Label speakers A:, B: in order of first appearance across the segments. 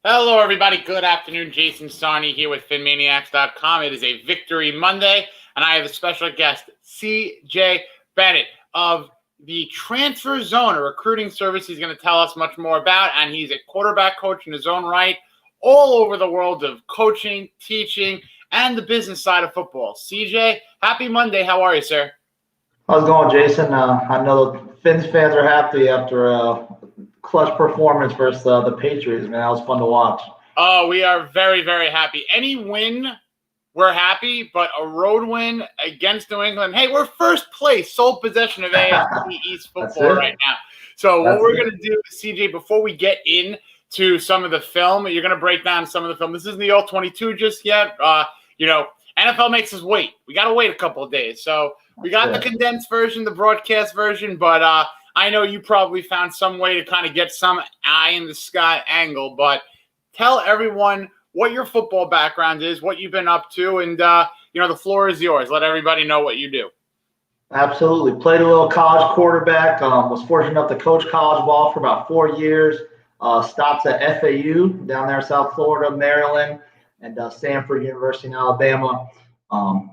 A: Hello, everybody. Good afternoon. Jason Sarney here with PhinManiacs.com. It is a Victory Monday, and I have a special guest, C.J. Bennett of the Transfer Zone, a recruiting service he's going to tell us much more about, and he's a quarterback coach in his own right all over the world of coaching, teaching, and the business side of football. C.J., happy Monday. How are you, sir?
B: How's it going, Jason? I know the Finns fans are happy after a clutch performance versus the Patriots. Man, that was fun to watch.
A: Oh, we are very, very happy. Any win, we're happy, but a road win against New England, hey, we're first place, sole possession of AFC East football right now. So what we're going to do, CJ, before we get into some of the film, you're going to break down some of the film. This isn't the All-22 just yet. NFL makes us wait. We got to wait a couple of days. So we got the condensed version, the broadcast version, but I know you probably found some way to kind of get some eye in the sky angle, but tell everyone what your football background is, what you've been up to, and, the floor is yours. Let everybody know what you do.
B: Absolutely. Played a little college quarterback. Was fortunate enough to coach college ball for about 4 years. Stopped at FAU down there in South Florida, Maryland, and Stanford University in Alabama.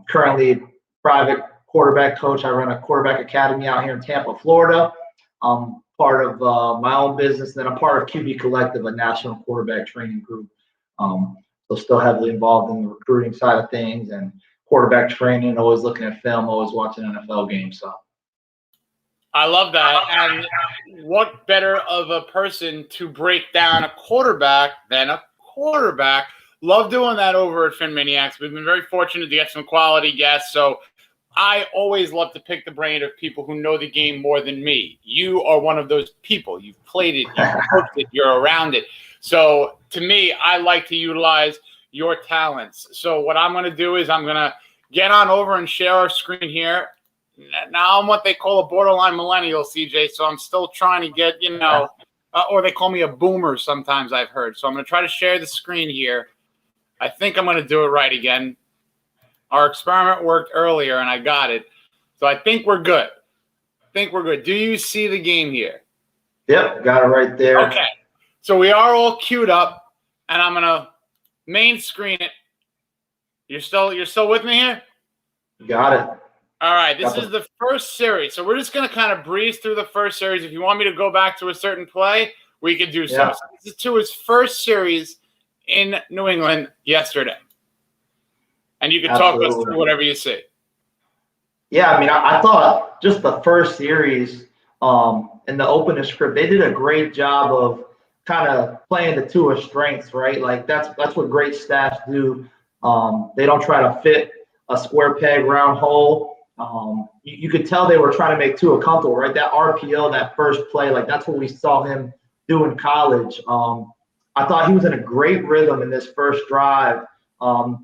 B: Currently private quarterback coach. I run a quarterback academy out here in Tampa, Florida. I'm part of my own business, and then I'm part of QB Collective, a national quarterback training group. So still heavily involved in the recruiting side of things and quarterback training, always looking at film, always watching NFL games. So
A: I love that. And what better of a person to break down a quarterback than a quarterback? Love doing that over at PhinManiacs. We've been very fortunate to get some quality guests. So I always love to pick the brain of people who know the game more than me. You are one of those people. You've played it, you've coached it, you're around it. So to me, I like to utilize your talents. So what I'm going to do is I'm going to get on over and share our screen here. Now I'm what they call a borderline millennial, CJ, so I'm still trying to get, or they call me a boomer sometimes, I've heard. So I'm going to try to share the screen here. I think I'm going to do it right again. Our experiment worked earlier, and I got it. So I think we're good. Do you see the game here?
B: Yep, got it right there.
A: Okay. So we are all queued up, and I'm going to main screen it. You're still with me here?
B: Got it.
A: All right. This is the first series. So we're just going to kind of breeze through the first series. If you want me to go back to a certain play, we could do so.
B: Yeah.
A: So this is Tua's first series in New England yesterday. And you can talk us through whatever you see.
B: Yeah, I mean, I thought just the first series in the opening script, they did a great job of kind of playing the Tua strengths, right? Like that's what great staffs do. They don't try to fit a square peg round hole. You could tell they were trying to make Tua comfortable, right? That RPO, that first play, like that's what we saw him do in college. I thought he was in a great rhythm in this first drive.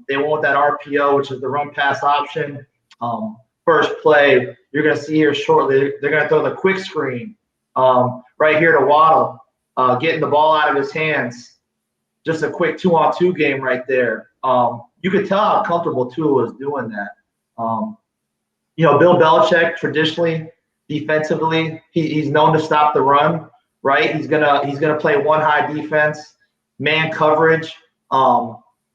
B: They went with that RPO, which is the run pass option. First play, you're going to see here shortly, they're going to throw the quick screen right here to Waddle, getting the ball out of his hands. Just a quick 2-on-2 game right there. You could tell how comfortable Tua was doing that. Bill Belichick traditionally, defensively, he's known to stop the run, right? He's gonna play one high defense, man coverage.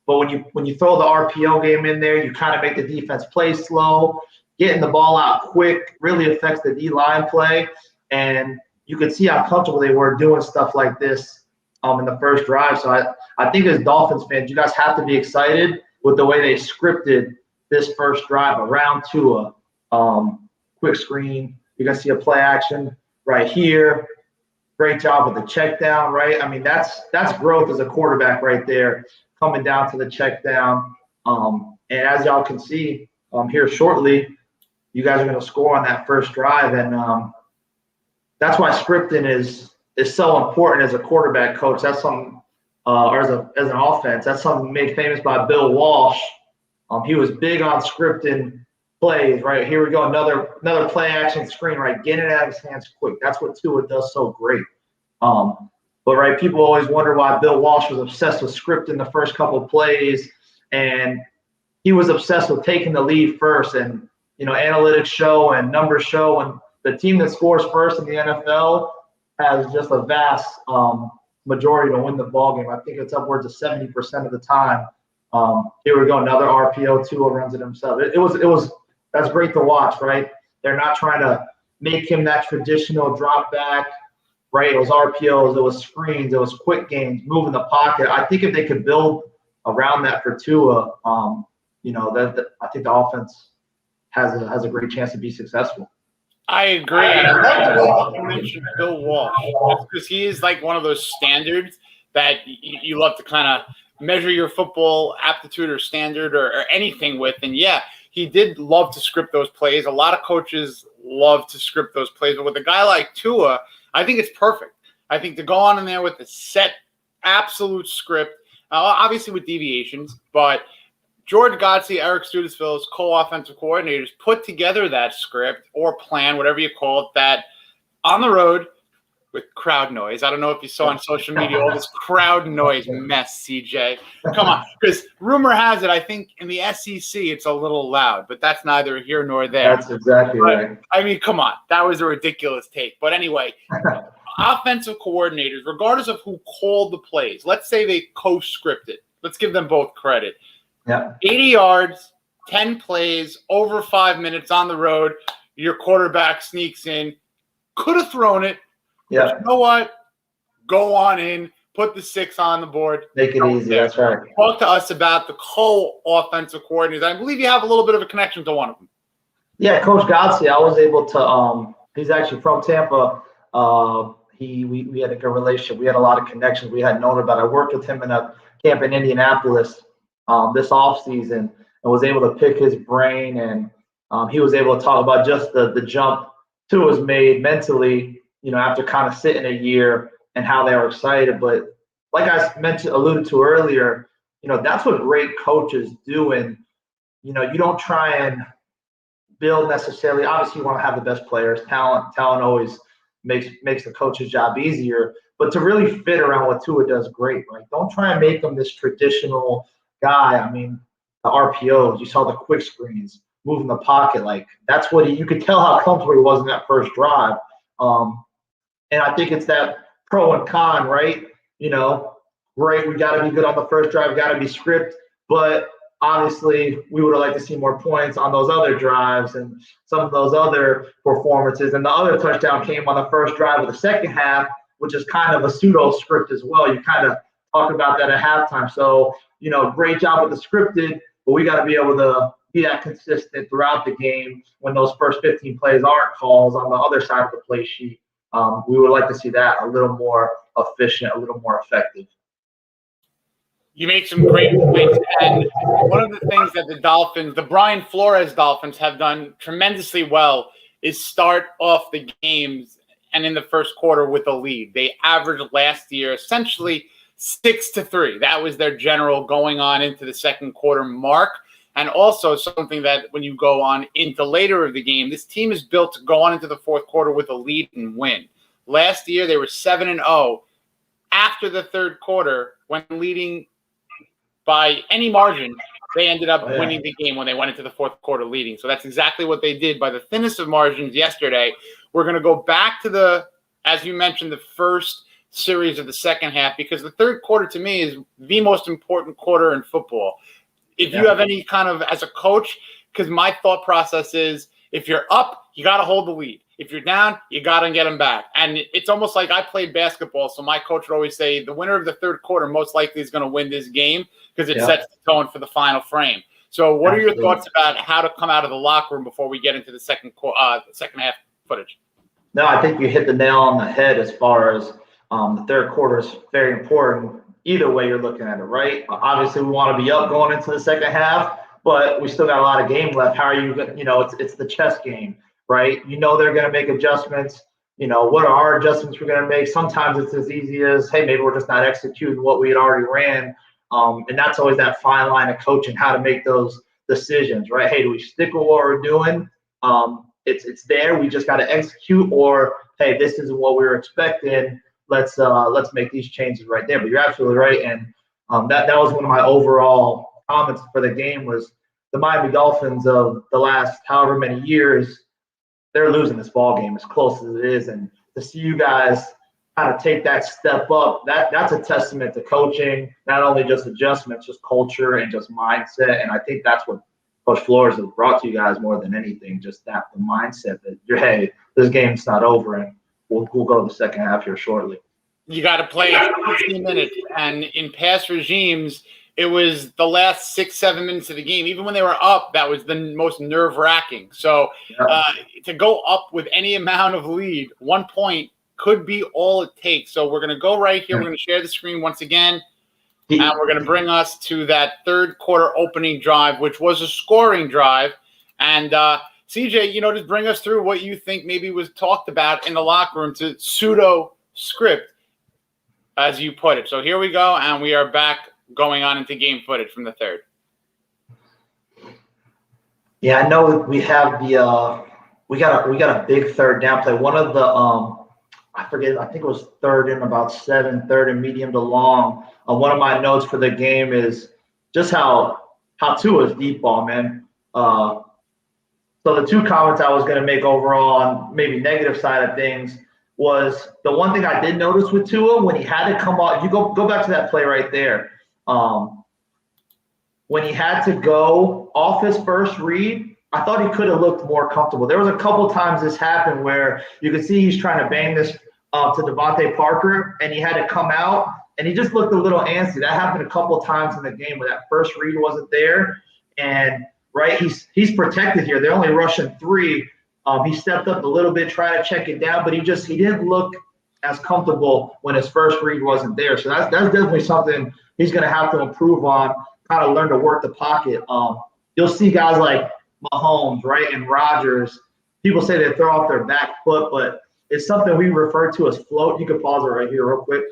B: But when you throw the RPO game in there, you kind of make the defense play slow. Getting the ball out quick really affects the D-line play. And you could see how comfortable they were doing stuff like this in the first drive. So I think as Dolphins fans, you guys have to be excited with the way they scripted this first drive around Tua. Quick screen. You're going to see a play action right here. Great job with the check down, right? I mean, that's growth as a quarterback right there, coming down to the check down. And as y'all can see here shortly, you guys are going to score on that first drive. And that's why scripting is so important as a quarterback coach. That's something, or as an offense, that's something made famous by Bill Walsh. He was big on scripting plays, right? Here we go, another play action screen, right? Getting it out of his hands quick. That's what Tua does so great. But right, people always wonder why Bill Walsh was obsessed with scripting the first couple of plays, and he was obsessed with taking the lead first. And analytics show and numbers show, and the team that scores first in the NFL has just a vast majority to win the ball game. I think it's upwards of 70% of the time. Here we go, another RPO. Tua runs it himself. That's great to watch, right? They're not trying to make him that traditional drop back, right? It was RPOs, it was screens, it was quick games, moving the pocket. I think if they could build around that for Tua, I think the offense has a great chance to be successful.
A: I agree. And I love the way you mentioned Bill Walsh, because he is like one of those standards that you love to kind of measure your football aptitude or standard or anything with. And yeah, he did love to script those plays. A lot of coaches love to script those plays. But with a guy like Tua, I think it's perfect. I think to go on in there with a set, absolute script, obviously with deviations, but George Godsey, Eric Studesville's co-offensive coordinators put together that script or plan, whatever you call it, that on the road with crowd noise. I don't know if you saw on social media all this crowd noise mess, CJ. Come on. Because rumor has it, I think in the SEC it's a little loud, but that's neither here nor there.
B: That's exactly right.
A: I mean, come on. That was a ridiculous take. But anyway, offensive coordinators, regardless of who called the plays, let's say they co-scripted. Let's give them both credit.
B: Yeah.
A: 80 yards, 10 plays, over 5 minutes on the road. Your quarterback sneaks in. Could have thrown it.
B: Yeah.
A: But you know what? Go on in. Put the 6 on the board.
B: Make it easy. That's right.
A: Talk to us about the co-offensive coordinators. I believe you have a little bit of a connection to one of them.
B: Yeah, Coach Godsey, I was able to he's actually from Tampa. We had a good relationship. We had a lot of connections. We had known about it. I worked with him in a camp in Indianapolis this offseason and was able to pick his brain, and he was able to talk about just the jump Tua's made mentally, after kind of sitting a year and how they were excited. But like I alluded to earlier, that's what great coaches do. And, you don't try and build necessarily. Obviously, you want to have the best players. Talent always makes the coach's job easier. But to really fit around what Tua does great, right? Don't try and make him this traditional guy. I mean, the RPOs, you saw the quick screens, moving the pocket. Like, that's what you could tell how comfortable he was in that first drive. And I think it's that pro and con, right? Great, we got to be good on the first drive, got to be script. But obviously, we would have liked to see more points on those other drives and some of those other performances. And the other touchdown came on the first drive of the second half, which is kind of a pseudo script as well. You kind of talk about that at halftime. So, great job with the scripted, but we got to be able to be that consistent throughout the game when those first 15 plays aren't calls on the other side of the play sheet. We would like to see that a little more efficient, a little more effective.
A: You make some great points. And one of the things that the Brian Flores Dolphins have done tremendously well is start off the games and in the first quarter with a lead. They averaged last year essentially 6-3. That was their general going on into the second quarter mark. And also something that when you go on into later of the game, this team is built to go on into the fourth quarter with a lead and win. Last year, they were 7-0. After the third quarter, when leading by any margin, they ended up winning the game when they went into the fourth quarter leading. So that's exactly what they did by the thinnest of margins yesterday. We're going to go back to as you mentioned, the first series of the second half, because the third quarter to me is the most important quarter in football. If you have any kind of, as a coach, because my thought process is if you're up, you got to hold the lead. If you're down, you got to get them back. And it's almost like I played basketball, so my coach would always say the winner of the third quarter most likely is going to win this game because it sets the tone for the final frame. So what are your thoughts about how to come out of the locker room before we get into the second half footage?
B: No, I think you hit the nail on the head as far as the third quarter is very important. Either way you're looking at it, right? Obviously, we want to be up going into the second half, but we still got a lot of game left. How are you going to, it's the chess game, right? They're going to make adjustments. What are our adjustments we're going to make? Sometimes it's as easy as, hey, maybe we're just not executing what we had already ran. And that's always that fine line of coaching, how to make those decisions, right? Hey, do we stick with what we're doing? It's there. We just got to execute, or, hey, this isn't what we were expecting. Let's make these changes right there. But you're absolutely right. And that was one of my overall comments for the game was the Miami Dolphins of the last however many years, they're losing this ball game as close as it is. And to see you guys kind of take that step up, that's a testament to coaching, not only just adjustments, just culture and just mindset. And I think that's what Coach Flores has brought to you guys more than anything, just the mindset that hey, this game's not over and we'll go to the second half here shortly.
A: You got to play 15 minutes. And in past regimes, it was the last 6-7 minutes of the game. Even when they were up, that was the most nerve-wracking. So to go up with any amount of lead, 1 point could be all it takes. So we're going to go right here. We're going to share the screen once again. And we're going to bring us to that third quarter opening drive, which was a scoring drive. And CJ, just bring us through what you think maybe was talked about in the locker room to pseudo script, as you put it. So here we go, and we are back going on into game footage from the third.
B: Yeah, I know we have we got a big third down play. One of the I forget, I think it was third and medium to long. One of my notes for the game is just how Tua's deep ball, man. So the two comments I was going to make overall on maybe negative side of things was the one thing I did notice with Tua when he had to come off. You go back to that play right there. When he had to go off his first read, I thought he could have looked more comfortable. There was a couple times this happened where you could see he's trying to bang this to Devontae Parker, and he had to come out, and he just looked a little antsy. That happened a couple times in the game where that first read wasn't there, and he's protected here. They're only rushing 3. He stepped up a little bit, tried to check it down, but he didn't look as comfortable when his first read wasn't there. So that's definitely something he's going to have to improve on, kind of learn to work the pocket. You'll see guys like Mahomes, right, and Rodgers. People say they throw off their back foot, but it's something we refer to as float. You can pause it right here real quick.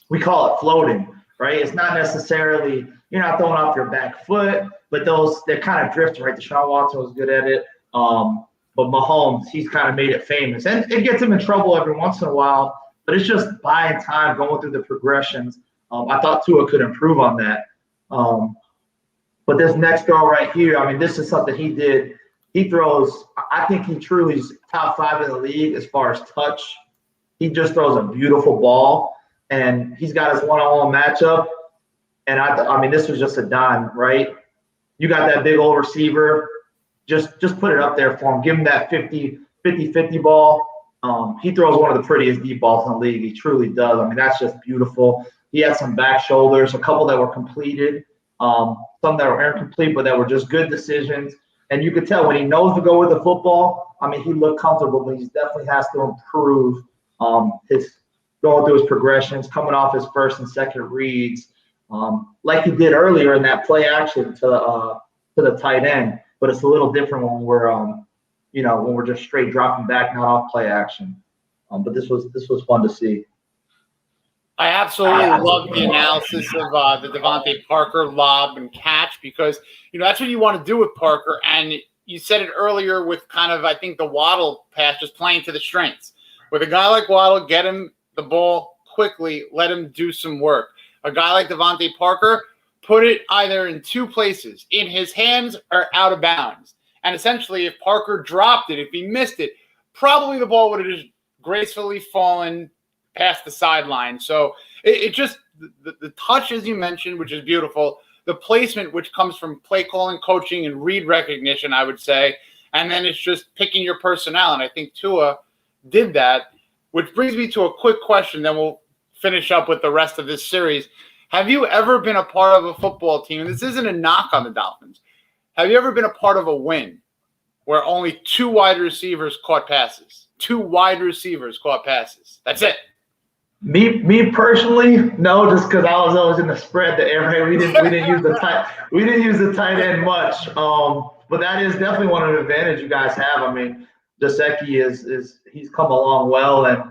B: We call it floating, right? It's not necessarily you're not throwing off your back foot, but they're kind of drifting, right? Deshaun Watson was good at it. But Mahomes, he's kind of made it famous. And it gets him in trouble every once in a while, but it's just buying time, going through the progressions. I thought Tua could improve on that. But this next throw right here, I mean, this is something he did. He throws, I think he truly is top 5 in the league as far as touch. He just throws a beautiful ball, and he's got his one-on-one matchup. And I mean, this was just a dime, right? You got that big old receiver. Just put it up there for him. Give him that 50-50 ball. He throws one of the prettiest deep balls in the league. He truly does. I mean, that's just beautiful. He had some back shoulders, a couple that were completed, some that were incomplete, but that were just good decisions. And you could tell when he knows to go with the football, I mean, he looked comfortable, but he definitely has to improve his going through his progressions, coming off his first and second reads, like he did earlier in that play action to the tight end. But it's a little different when we're, when we're just straight dropping back, not off play action. But this was fun to see.
A: I absolutely love the analysis of the Devontae Parker lob and catch because, that's what you want to do with Parker. And you said it earlier with kind of, I think, the Waddle pass, just playing to the strengths. With a guy like Waddle, get him the ball quickly, let him do some work. A guy like Devontae Parker, put it either in 2 places, in his hands or out of bounds. And essentially, if Parker dropped it, if he missed it, probably the ball would have just gracefully fallen past the sideline. So it just the touch, as you mentioned, which is beautiful, the placement, which comes from play calling, coaching, and read recognition, I would say, and then it's just picking your personnel. And I think Tua did that, which brings me to a quick question. Then we'll finish up with the rest of this series. Have you ever been a part of a football team? And this isn't a knock on the Dolphins. Have you ever been a part of a win where only 2 wide receivers caught passes? 2 wide receivers caught passes. That's it.
B: Me personally, no, just because I was always in the spread. The air raid, we didn't use the tight end much. But that is definitely one of the advantages you guys have. I mean, Gesicki is he's come along well, and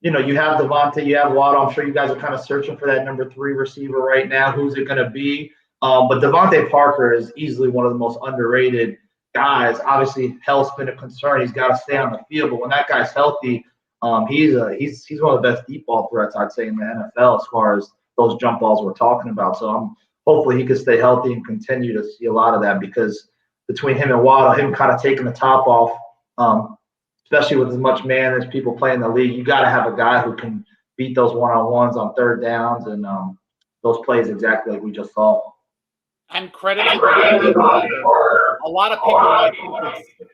B: you have Devontae, you have Waddle. I'm sure you guys are kind of searching for that number 3 receiver right now. Who's it going to be? But Devontae Parker is easily one of the most underrated guys. Obviously, health's been a concern. He's got to stay on the field, but when that guy's healthy, he's one of the best deep ball threats, I'd say, in the NFL as far as those jump balls we're talking about. So hopefully he can stay healthy and continue to see a lot of that because between him and Waddle, him kind of taking the top off especially with as much man as people play in the league, you got to have a guy who can beat those one-on-ones on third downs and those plays exactly like we just saw.
A: And credit to a lot of people might think it's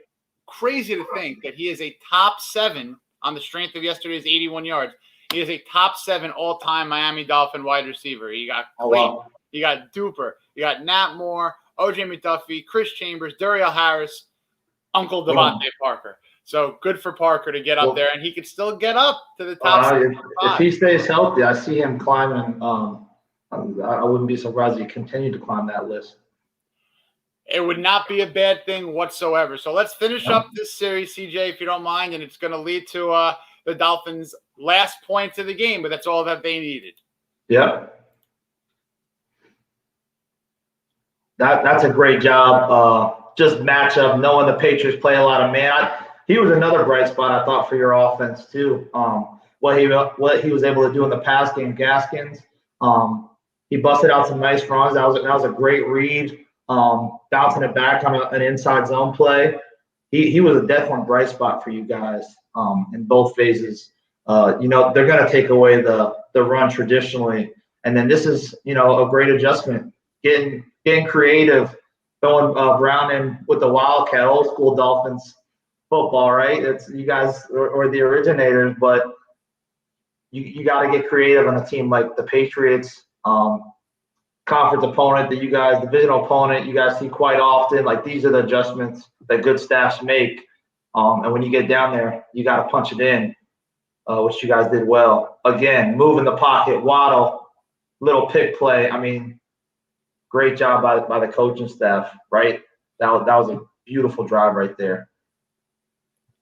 A: crazy to think that he is a top 7 on the strength of yesterday's 81 yards. He is a top 7 all-time Miami Dolphin wide receiver. You got Clayton, you got Duper, you got Nat Moore, O.J. McDuffie, Chris Chambers, Duriel Harris, Uncle Devontae Parker. So good for Parker to get up there, and he could still get up to the top.
B: If he stays healthy, I see him climbing. I wouldn't be surprised if he continued to climb that list.
A: It would not be a bad thing whatsoever. So let's finish up this series, CJ, if you don't mind, and it's going to lead to the Dolphins' last points of the game, but that's all that they needed.
B: Yep. That's a great job. Just matchup, knowing the Patriots play a lot of man. He was another bright spot, I thought, for your offense too. What he was able to do in the pass game, Gaskins. He busted out some nice runs. That was a great read. Bouncing it back on an inside zone play. He was a definite bright spot for you guys in both phases. They're going to take away the run traditionally, and then this is a great adjustment. Getting creative, throwing Brown in with the Wildcat, old school Dolphins football, right? It's you guys or the originators, but you got to get creative on a team like the Patriots, conference opponent that you guys, divisional opponent, you guys see quite often. Like these are the adjustments that good staffs make, and when you get down there, you got to punch it in, which you guys did well. Again, move in the pocket, waddle, little pick play. I mean, great job by the coaching staff, right? That was a beautiful drive right there.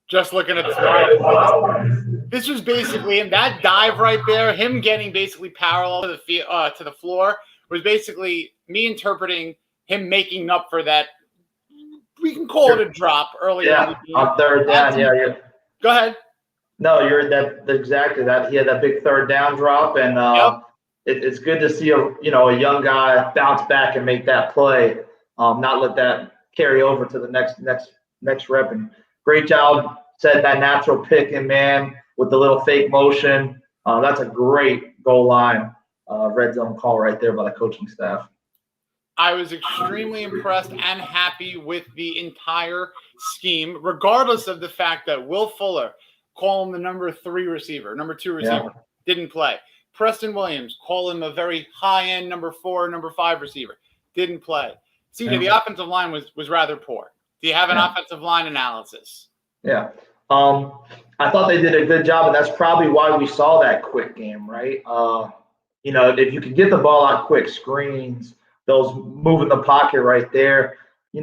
A: Just looking at the this was basically him. That dive right there, him getting basically parallel to the floor, was basically me interpreting him making up for that. We can call it a drop earlier.
B: Yeah, on third down. Yeah.
A: Go ahead.
B: No, you're exactly that. He had that big third down drop, and it's good to see a young guy bounce back and make that play. Not let that carry over to the next rep. And great job, set that natural pick and man with the little fake motion. That's a great goal line red zone call right there by the coaching staff.
A: I was extremely impressed and happy with the entire scheme, regardless of the fact that Will Fuller, call him the number 2 receiver, didn't play. Preston Williams, call him a very high-end number 4, number 5 receiver, didn't play. CJ, the offensive line was rather poor. Do you have an offensive line analysis?
B: Yeah. I thought they did a good job, and that's probably why we saw that quick game, right? If you can get the ball out quick, screens, those move in the pocket right there, you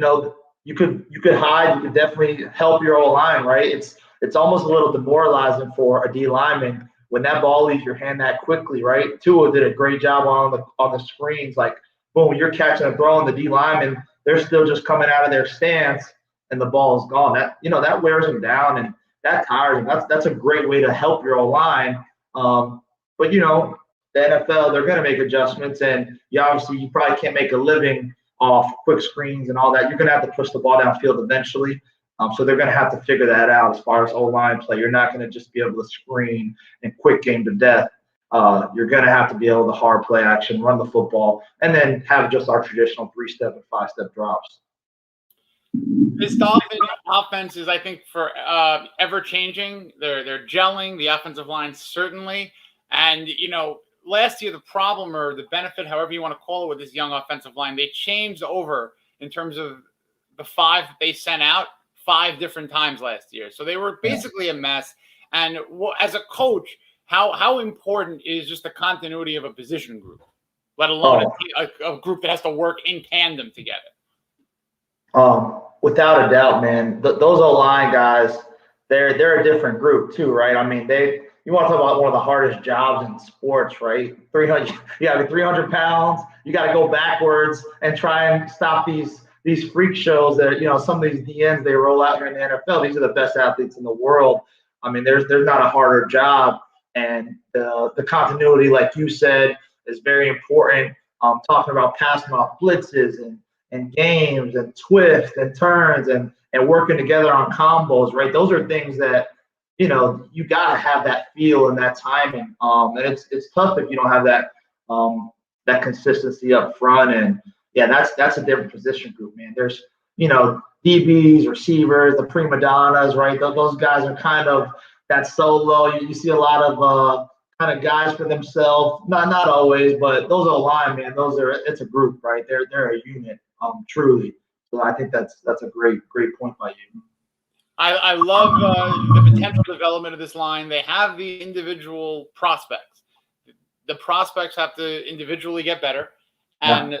B: could hide, you could definitely help your O-line, right? It's almost a little demoralizing for a D lineman when that ball leaves your hand that quickly, right? Tua did a great job on the screens, like boom, you're catching and throwing the D lineman, they're still just coming out of their stance and the ball is gone. That wears them down and that tires them. That's a great way to help your O-line. But the NFL, they're going to make adjustments, and you probably can't make a living off quick screens and all that. You're going to have to push the ball downfield eventually. So they're going to have to figure that out as far as O-line play. You're not going to just be able to screen and quick game to death. You're going to have to be able to hard play action, run the football, and then have just our traditional 3-step and 5-step drops.
A: This Dolphin offense is, I think, for ever-changing. They're gelling. The offensive line certainly. And, last year the problem or the benefit, however you want to call it, with this young offensive line, they changed over in terms of the 5 that they sent out 5 different times last year. So they were basically a mess. And as a coach, how important is just the continuity of a position group, let alone a group that has to work in tandem together?
B: Without a doubt, man. Those O-line guys, they're a different group too, right? I mean, you want to talk about one of the hardest jobs in sports, right? You got to be 300 pounds. You got to go backwards and try and stop these freak shows that, some of these DNs they roll out here in the NFL. These are the best athletes in the world. I mean, there's not a harder job. And the continuity, like you said, is very important. Talking about passing off blitzes and games and twists and turns and and working together on combos, right? Those are things that, you got to have that feel and that timing. And it's tough if you don't have that consistency up front. And yeah, that's a different position group, man. There's, DBs, receivers, the prima donnas, right? Those guys are kind of that solo. You see a lot of kind of guys for themselves. Not always, but those are line, man. It's a group, right? They're a unit, truly. So I think that's a great point by you.
A: I love the potential development of this line. They have the individual prospects. The prospects have to individually get better, and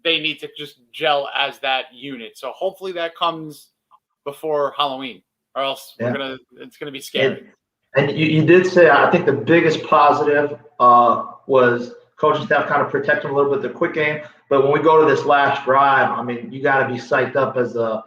A: they need to just gel as that unit. So hopefully that comes before Halloween, or else it's gonna be scary.
B: And you did say, I think the biggest positive was coaching staff kind of protect them a little bit the quick game. But when we go to this last drive, I mean, you got to be psyched up as a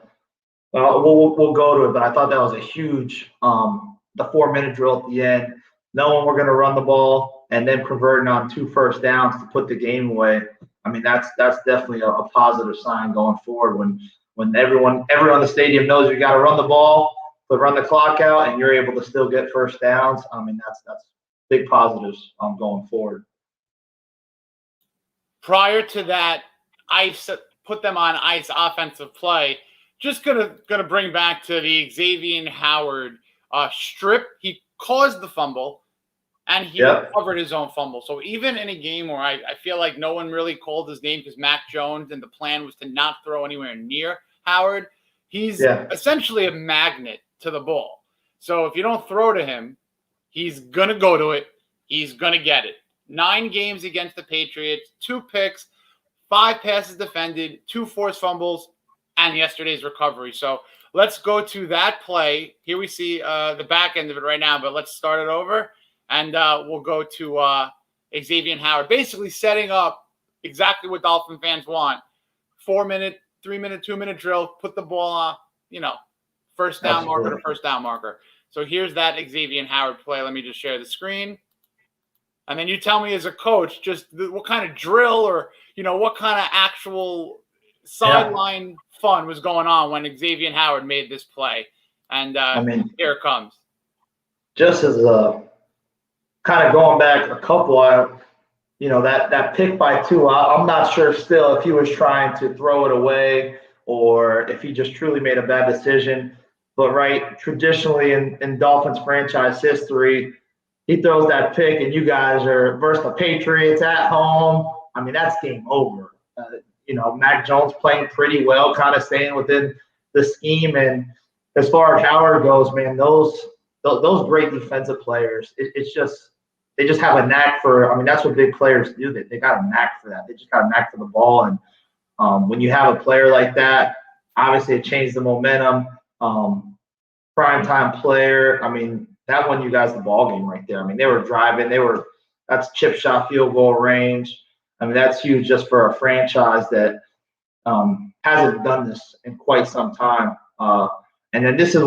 B: we'll go to it, but I thought that was a huge the 4-minute drill at the end, knowing we're going to run the ball and then converting on 2 first downs to put the game away. I mean, that's definitely a positive sign going forward when everyone in the stadium knows you got to run the ball, but run the clock out, and you're able to still get first downs. I mean, that's big positives going forward.
A: Prior to that, I put them on ice offensive play. Just gonna bring back to the Xavier Howard strip. He caused the fumble, and he recovered his own fumble. So even in a game where I feel like no one really called his name because Mac Jones and the plan was to not throw anywhere near Howard, he's essentially a magnet to the ball. So if you don't throw to him, he's gonna go to it. He's gonna get it. 9 games against the Patriots, 2 picks, 5 passes defended, 2 forced fumbles, and yesterday's recovery. So let's go to that play. Here we see the back end of it right now, but let's start it over, and we'll go to Xavier Howard, basically setting up exactly what Dolphin fans want. 4-minute, 3-minute, 2-minute drill, put the ball on, first down marker to first down marker. So here's that Xavier Howard play. Let me just share the screen. And then you tell me as a coach, just what kind of drill or, what kind of actual sideline fun was going on when Xavier Howard made this play. And here it comes.
B: Just as a kind of going back a couple, that pick by Tua, I'm not sure still if he was trying to throw it away or if he just truly made a bad decision. But traditionally in Dolphins franchise history, he throws that pick and you guys are versus the Patriots at home. I mean, that's game over. Mac Jones playing pretty well, kind of staying within the scheme. And as far as Howard goes, man, those great defensive players, it's just they just have a knack for. I mean, that's what big players do. They got a knack for that. They just got a knack for the ball. And when you have a player like that, obviously it changed the momentum. Primetime player. I mean, that won you guys the ball game right there. I mean, they were driving. That's chip shot field goal range. I mean, that's huge just for a franchise that hasn't done this in quite some time. And then this is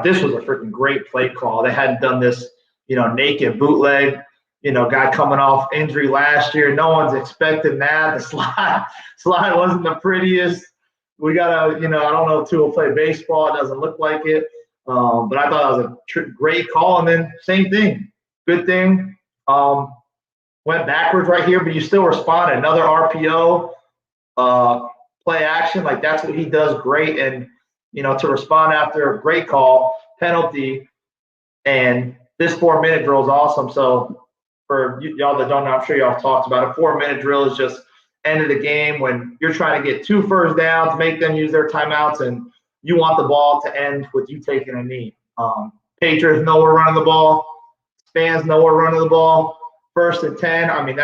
B: this was a freaking great play call. They hadn't done this, naked bootleg, guy coming off injury last year. No one's expecting that. The slide wasn't the prettiest. We got I don't know if Tua will play baseball. It doesn't look like it. But I thought it was a great call. And then same thing, good thing. Went backwards right here, but you still responded. Another RPO, play action. Like that's what he does great. And, to respond after a great call, penalty, and this 4-minute drill is awesome. So for y'all that don't know, I'm sure y'all have talked about it. 4-minute drill is just end of the game when you're trying to get 2 first downs, make them use their timeouts, and you want the ball to end with you taking a knee. Patriots know we're running the ball. Fans know we're running the ball. 1st and 10. I mean,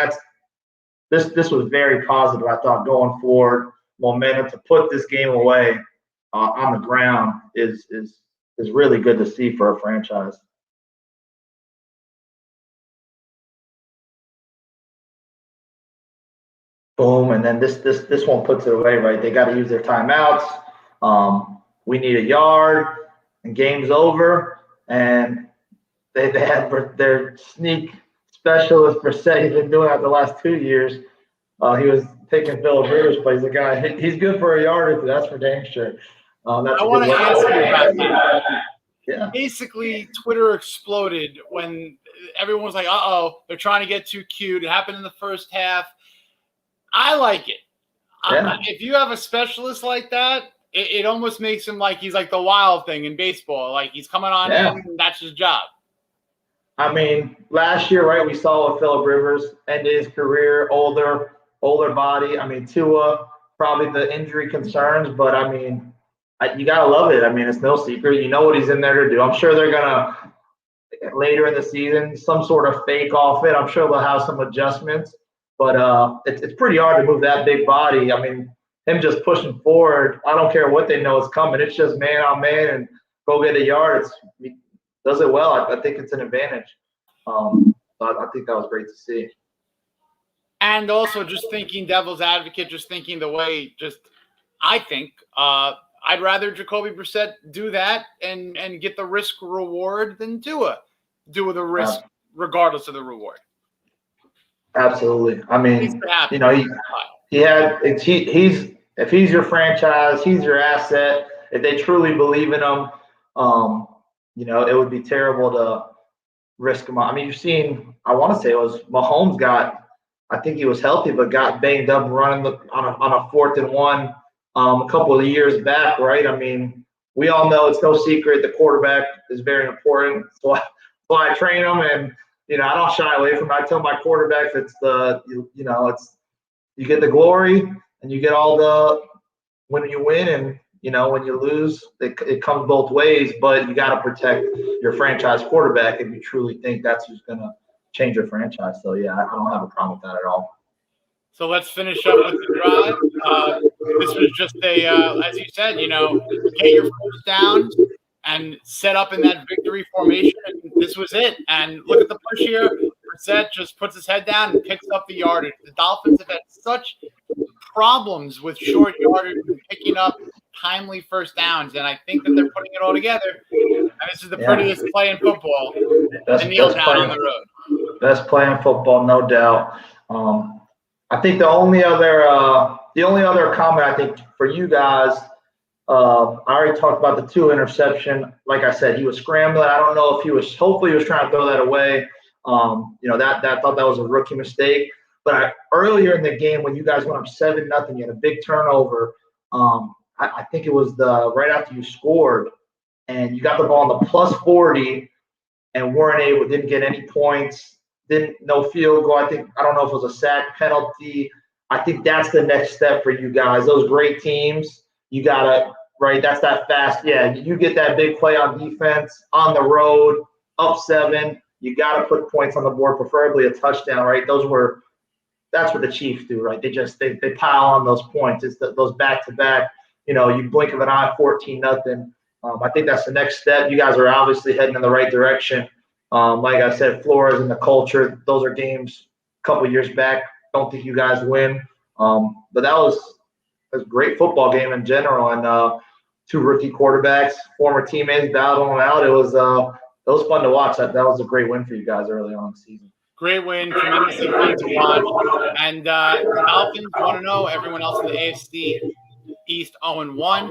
B: this was very positive. I thought going forward, momentum to put this game away on the ground is really good to see for a franchise. Boom, and then this one puts it away, right? They got to use their timeouts. We need a yard, and game's over. And they had their sneak specialist for say he's been doing that the last 2 years. He was taking Philip Rivers' place. The guy, he's good for a yard or two. That's for dang sure. That's
A: I
B: a
A: want
B: good
A: to ask you about that.
B: Yeah.
A: Basically, Twitter exploded when everyone was like, "Uh-oh, they're trying to get too cute." It happened in the first half. I like it.
B: Yeah.
A: If you have a specialist like that, it almost makes him like he's like the wild thing in baseball. Like he's coming on in, and that's his job.
B: I mean, last year, right, we saw with Phillip Rivers end his career, older body. I mean, Tua, probably the injury concerns, but I mean, you got to love it. I mean, it's no secret. You know what he's in there to do. I'm sure they're going to, later in the season, some sort of fake off it. I'm sure they'll have some adjustments, but it's pretty hard to move that big body. I mean, him just pushing forward, I don't care what they know is coming. It's just man on man and go get a yard. He does it well. I think it's an advantage. So I think that was great to see.
A: And also just thinking devil's advocate, just thinking the way I think I'd rather Jacoby Brissett do that and get the risk reward than Tua do the risk regardless of the reward.
B: Absolutely. I mean, you know, he's if he's your franchise, he's your asset. If they truly believe in him, you know, it would be terrible to risk him. I mean, you've seen, I want to say it was Mahomes I think he was healthy, but got banged up running on a 4th and 1 a couple of years back, right? I mean, we all know it's no secret the quarterback is very important. So I train them, and you know I don't shy away from it. I tell my quarterbacks it's you get the glory and you get all the when you win, and you know when you lose it comes both ways. But you got to protect your franchise quarterback if you truly think that's who's going to change your franchise. So yeah, I don't have a problem with that at all.
A: So let's finish up with the drive. This was just as you said, you know, get your first downs and set up in that victory formation. And this was it. And look at the push here. Brissett just puts his head down and picks up the yardage. The Dolphins have had such problems with short yardage and picking up timely first downs, and I think that they're putting it all together. And this is the prettiest play in football. The kneel down on the road.
B: Best play in football, no doubt. I think the only other comment I think for you guys, I already talked about the 2 interception. Like I said, he was scrambling. I don't know if hopefully he was trying to throw that away. You know, that thought that was a rookie mistake. But earlier in the game when you guys went up 7-0, you had a big turnover. I think it was right after you scored, and you got the ball on the +40 and didn't get any points. No field goal. I don't know if it was a sack penalty. I think that's the next step for you guys. Those great teams, you gotta that's that fast. Yeah, you get that big play on defense on the road, up 7. You gotta put points on the board, preferably a touchdown. Right? That's what the Chiefs do. Right? They pile on those points. It's those back to back. You know, you blink of an eye, 14-0. I think that's the next step. You guys are obviously heading in the right direction. Like I said, Flores and the culture, those are games a couple of years back. Don't think you guys win. But that was a great football game in general. And 2 rookie quarterbacks, former teammates battling out. It was fun to watch. That was a great win for you guys early on in the season.
A: Great win, tremendously fun to watch. And the Dolphins 1-0, everyone else in the AFC East 0-1.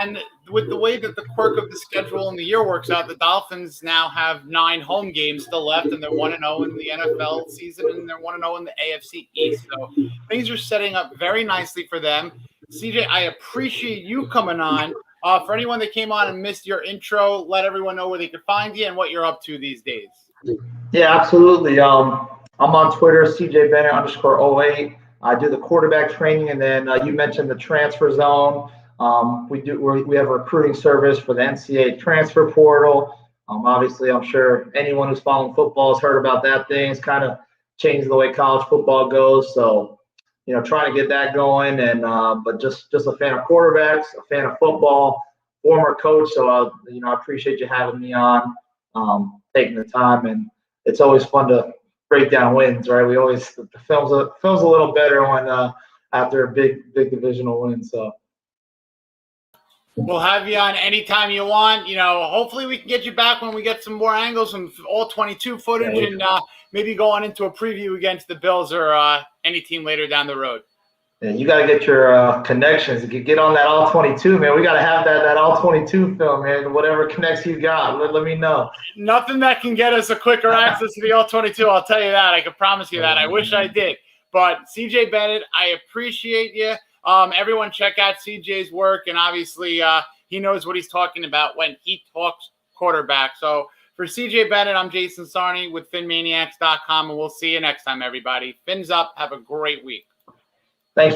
A: And with the way that the quirk of the schedule and the year works out, the Dolphins now have 9 home games still left, and they're 1-0 in the NFL season, and they're 1-0 in the AFC East. So things are setting up very nicely for them. CJ, I appreciate you coming on. For anyone that came on and missed your intro, let everyone know where they could find you and what you're up to these days.
B: Yeah, absolutely. I'm on Twitter, CJ Bennett _08. I do the quarterback training, and then you mentioned the transfer zone. We have a recruiting service for the NCAA transfer portal. Obviously, I'm sure anyone who's following football has heard about that thing. It's kind of changed the way college football goes. So, you know, trying to get that going, and but just a fan of quarterbacks, a fan of football, former coach. So, I appreciate you having me on, taking the time, and it's always fun to break down wins, right? We always the film's a little better when after a big divisional win. So
A: we'll have you on anytime you want. You know, hopefully we can get you back when we get some more angles and all 22 footage, and maybe go on into a preview against the Bills or any team later down the road.
B: Yeah, you got to get your connections. Get on that all 22, man. We got to have that all 22 film, man. Whatever connects you got, let me know.
A: Nothing that can get us a quicker access to the all 22. I'll tell you that. I can promise you that. I wish I did. But CJ Bennett, I appreciate you. Everyone check out CJ's work, and obviously he knows what he's talking about when he talks quarterback. So for CJ Bennett, I'm Jason Sarney with PhinManiacs.com, and we'll see you next time, everybody. Fins up. Have a great week.